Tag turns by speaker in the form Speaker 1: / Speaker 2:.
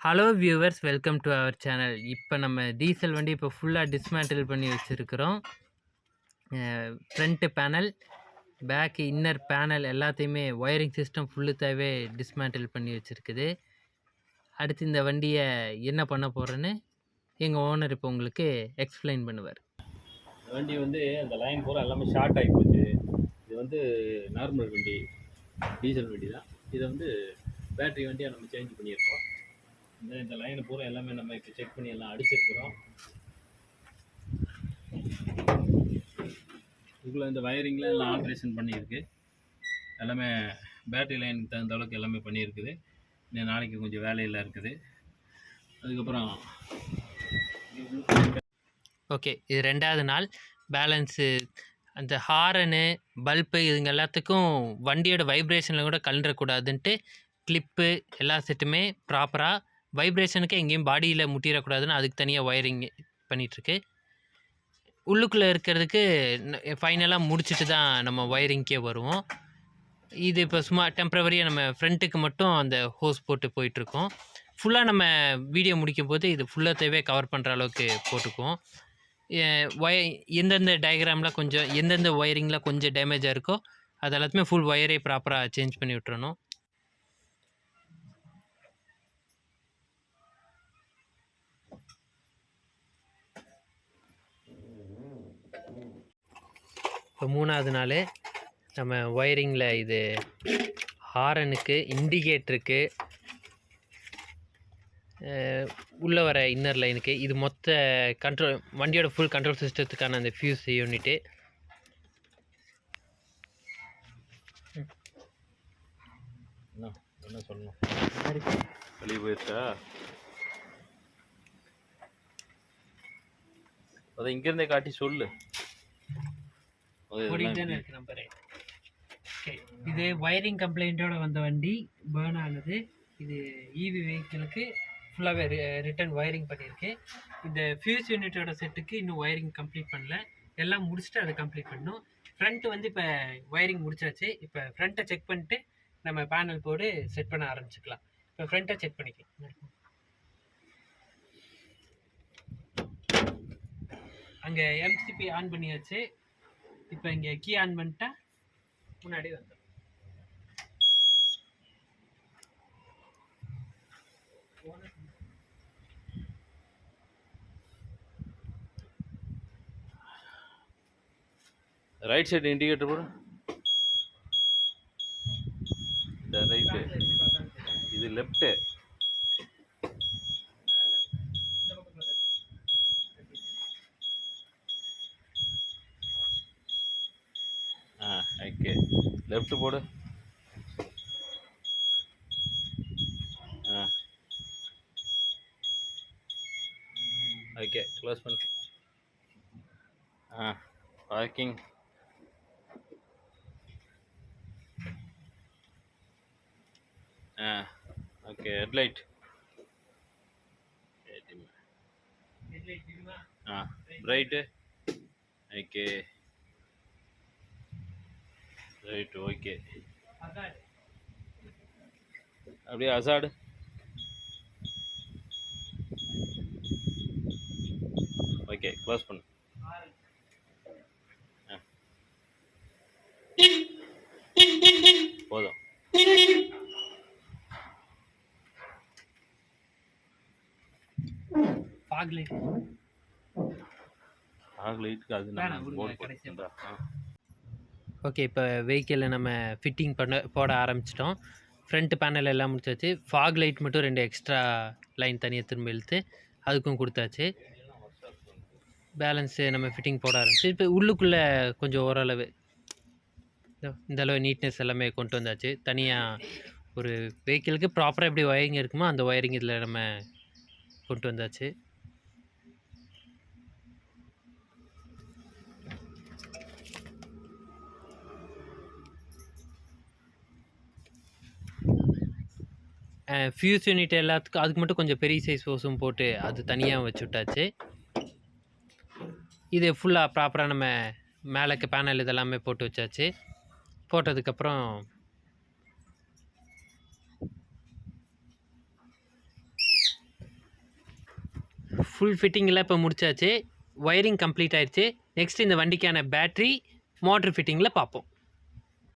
Speaker 1: Hello viewers, welcome to our channel. இப்போ நம்ம diesel வண்டி இப்போ ஃபுல்லாக டிஸ்மேண்டில் பண்ணி வச்சுருக்கிறோம். Front panel, back inner panel எல்லாத்தையுமே ஒயரிங் சிஸ்டம் ஃபுல்லுத்தாவே டிஸ்மேண்டில் பண்ணி வச்சுருக்குது. அடுத்து இந்த வண்டியை என்ன பண்ண போகிறேன்னு எங்கள் ஓனர் இப்போ உங்களுக்கு எக்ஸ்பிளைன் பண்ணுவார்.
Speaker 2: வண்டி வந்து அந்த லைன் பூரா எல்லாமே ஷார்ட் ஆகி போச்சு. இது வந்து நார்மல் வண்டி, டீசல் வண்டி தான். இதை வந்து பேட்ரி வண்டியாக நம்ம சேஞ்ச் பண்ணியிருக்கோம். இந்த லைனை பூரா எல்லாமே நம்ம இப்போ செக் பண்ணி எல்லாம் அடிச்சிருக்கிறோம். இதுக்குள்ளே இந்த வயரிங்கில் எல்லாம் ஆல்ட்ரேஷன் பண்ணியிருக்கு. எல்லாமே பேட்ரி லைனுக்கு தகுந்த அளவுக்கு எல்லாமே பண்ணியிருக்குது. இன்னும் நாளைக்கு கொஞ்சம் வேலையெல்லாம் இருக்குது. அதுக்கப்புறம்
Speaker 1: ஓகே, இது 2வது நாள். பேலன்ஸு அந்த ஹாரனு, பல்பு இதுங்க எல்லாத்துக்கும் வண்டியோட வைப்ரேஷனில் கூட கலந்துடக்கூடாதுன்ட்டு கிளிப்பு எல்லா செட்டுமே ப்ராப்பராக வைப்ரேஷனுக்கு எங்கேயும் பாடியில் முட்டிடக்கூடாதுன்னு அதுக்கு தனியாக ஒயரிங் பண்ணிகிட்ருக்கு. உள்ளுக்குள்ளே இருக்கிறதுக்கு ஃபைனலாக முடிச்சுட்டு தான் நம்ம ஒயரிங்க்கே வருவோம். இது இப்போ சும்மா டெம்ப்ரவரியாக நம்ம ஃப்ரண்ட்டுக்கு மட்டும் அந்த ஹோஸ் போட்டு போயிட்டுருக்கோம். ஃபுல்லாக நம்ம வீடியோ முடிக்கும் போது இது ஃபுல்லாகவே கவர் பண்ணுற அளவுக்கு போட்டுக்குவோம். எந்தெந்த டயக்ராமில் கொஞ்சம் எந்தெந்த ஒயரிங்கில் கொஞ்சம் டேமேஜாக இருக்கோ அது எல்லாத்தையுமே ஃபுல் ஒயரே ப்ராப்பராக சேஞ்ச் பண்ணி விட்டுறணும். இப்போ 3வது நாள் நம்ம ஒயரிங்கில் இது ஹாரனுக்கு, இண்டிகேட்டருக்கு, உள்ளே வர இன்னர் லைனுக்கு, இது மொத்த கண்ட்ரோல் வண்டியோட ஃபுல் கண்ட்ரோல் சிஸ்டத்துக்கான அந்த ஃபியூஸ் யூனிட்டு.
Speaker 2: என்ன சொல்லணும், வெளியே போயிருச்சா? அதை இங்கேருந்தே காட்டி சொல்லு.
Speaker 1: நம்பரு. ஓகே, இது ஒயரிங் கம்ப்ளைண்ட்டோட வந்த வண்டி பேர்ன் ஆனது. இது இவி வெஹிக்கிளுக்கு ஃபுல்லாகவே ரிட்டன் ஒயரிங் பண்ணியிருக்கு. இந்த ஃபியூஸ் யூனிட்டோட செட்டுக்கு இன்னும் ஒயரிங் கம்ப்ளீட் பண்ணல. எல்லாம் முடிச்சுட்டு அதை கம்ப்ளீட் பண்ணணும். ஃப்ரண்ட்டு வந்து இப்போ ஒயரிங் முடிச்சாச்சு. இப்போ ஃப்ரண்ட்டை செக் பண்ணிட்டு நம்ம பேனல் போர்டு செட் பண்ண ஆரம்பிச்சுக்கலாம். இப்போ ஃப்ரண்ட்டை செக் பண்ணிக்கலாம். அங்கே எம்சிபி ஆன் பண்ணியாச்சு. இப்போ இங்கே கீ ஆன் பண்ணிட்டா முன்னாடி வந்துடும்.
Speaker 2: ரைட் சைடு இண்டிகேட்டர் போடு. இந்த ரைட்டு, இது லெஃப்ட்டு. ஓகே, லெஃப்ட் போடு. ஓகே, க்ளோஸ் பண்ணு. Parking. Okay, headlight. Right. Okay, right. Okay, அப்படியே அசாடு. ஓகே, க்ளோஸ் பண்ணு. போதும்.
Speaker 1: ஃபாக் லைட்
Speaker 2: அது நம்ம போர்டு போட்டுடா.
Speaker 1: ஓகே, இப்போ வெஹிக்கிளில் நம்ம ஃபிட்டிங் போட ஆரம்பிச்சிட்டோம். ஃப்ரண்ட் பேனல் எல்லாம் முடிச்சாச்சு. ஃபாக் லைட் மட்டும் 2 எக்ஸ்ட்ரா லைன் தனியாக திரும்ப இழுத்து அதுக்கும் கொடுத்தாச்சு. பேலன்ஸு நம்ம ஃபிட்டிங் போட ஆரம்பிச்சு. இப்போ உள்ளுக்குள்ளே கொஞ்சம் ஓரளவு இந்த அளவு நீட்னஸ் எல்லாமே கொண்டு வந்தாச்சு. தனியாக ஒரு வெஹிக்கிளுக்கு ப்ராப்பராக எப்படி ஒயரிங் இருக்குமோ அந்த ஒயரிங் இதில் நம்ம கொண்டு வந்தாச்சு. ஃபியூஸ் யூனிட் எல்லாத்துக்கும் அதுக்கு மட்டும் கொஞ்சம் பெரிய சைஸ் ஹோஸும் போட்டு அது தனியாக வச்சு விட்டாச்சு. இது ஃபுல்லாக ப்ராப்பராக நம்ம மேலக்கு பேனல் இதெல்லாமே போட்டு வச்சாச்சு. போட்டதுக்கப்புறம் ஃபுல் ஃபிட்டிங்கில் இப்போ முடிச்சாச்சு. ஒயரிங் கம்ப்ளீட் ஆயிடுச்சு. நெக்ஸ்ட் இந்த வண்டிக்கான பேட்டரி, மோட்டர் ஃபிட்டிங்கில் பார்ப்போம்.